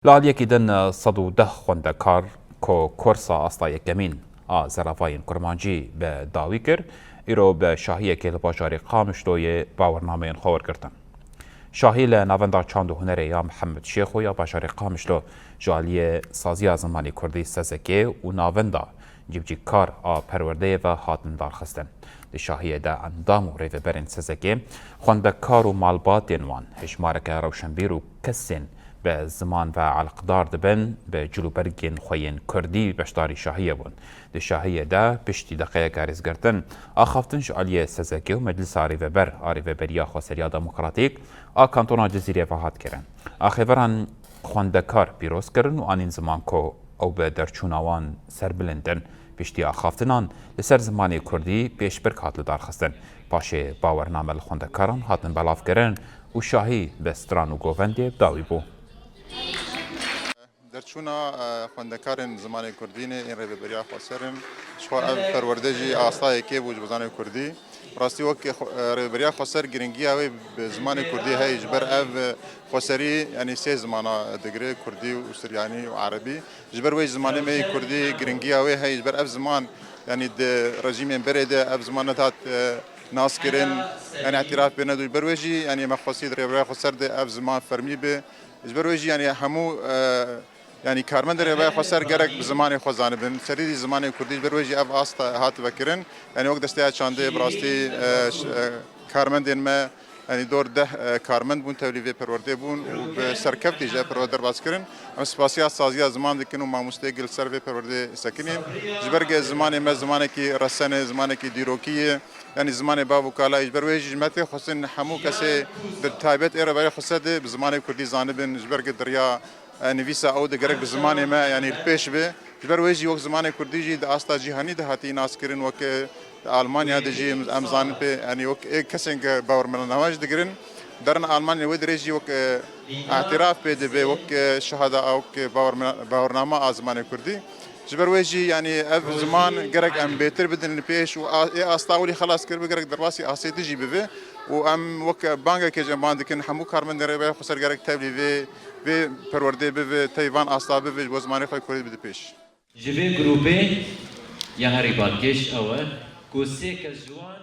لعلیکی دن 110 خوندکار که کورسا آستای کمین زرافاین کرمانجی به داوی کرد ایرو به شاهی که لباجاری قامشتوی باورنامه خور کردن. شاهی لناوندا چاند و هنره یا محمد شیخ و یا باشاری قامشتو جالی سازی زمانی کردی سزکه و ناوندا جیبجی کار پرورده و حاتم دار خستن. شاهی ده اندام و ریو برین سزکه خوندکار و مالبات وان هشمارک روشنبیر و کسین به زمان و علاقدار دبن به جلوبرگین خوین کردی بشتاری شاهیه بون. ده شاهیه ده پشتی دقیقه گاریز گردن آخافتنش علیه سزاکی و مجلس آری و بریا خواسریا دموکراتیک کانتونا جزیره وحاد کرن. آخیوران خوندکار پیروز کرن و آنین زمان که او به درچوناوان سر بلندن پشتی آخافتنان لسر زمانی کردی پیش برک هاتل دار خستن. پاشه باورنامه لخوندکاران هاتن بلاف کرن و شاهی به ستران و گوونده داوی بو. درچونا خوندکارن زمان کردینه این رو بریا خسرن شو پروردهی آسای که بوج بزانه کردی راستی وقت رو بریا خسر گرینگی اوی به زمان کردی هی جبر اف خسری یعنی سه زمان دگره کردی و سریانی و عربی جبر وی زمان می کردی گرینگی اوی هی جبر اف زمان یعنی د رژیم برده اف زمان تات ناس کرن یعنی اعتراف بینه دو بروجی یعنی مخصوصی رو بریا خسر ده اف زمان فرمی به جبروجی یعنی همو يعني كارمن در ربای خسر گرک بزمان خزانه بن سری زمان کردی بروجی اف است هات بکرن يعني وقت دسته چانده براستی كارمن دین ما يعني دور ده كارمن بون تولیه پرورده بون و به سرکفتی جا پرورده باز کرن ام سپاسیا سازیا زمان دکن و ماموسته گل سر به پرورده سکنیم جبرگ زمان ما زمانی کی رسانه زمانی کی دیروکیه يعني زمان بابو كالا بروجي جماعتي خصن حمو كسي بالتايبت إيرا بري خصده بزمان كردي زانبن جبرك الدريا نفيسا أو دقرك بزمان ما يعني البيش به بروجي وقت زمان كردي جي داستا جهاني ده هاتي ناس كرين وك ألمانيا دجي أمزان به يعني وك كسنج باور من النواج دقرن درن ألمانيا ودريجي وك اعتراف به وك شهادة أو باورنامة زمان كردي جبروجي يعني اف زمان جرك ام بيتر بدن البيش و استاولي خلاص كرب جرك دراسي اسي تجي بفي وام وك بانجا كجمان دكن حمو كارمن دربه خسر جرك تبلي في پرورده بفي تايوان استا بفي وزماني خو كوري بده بيش جبي جروبي يا هاري بادجيش اول كوسي كجوان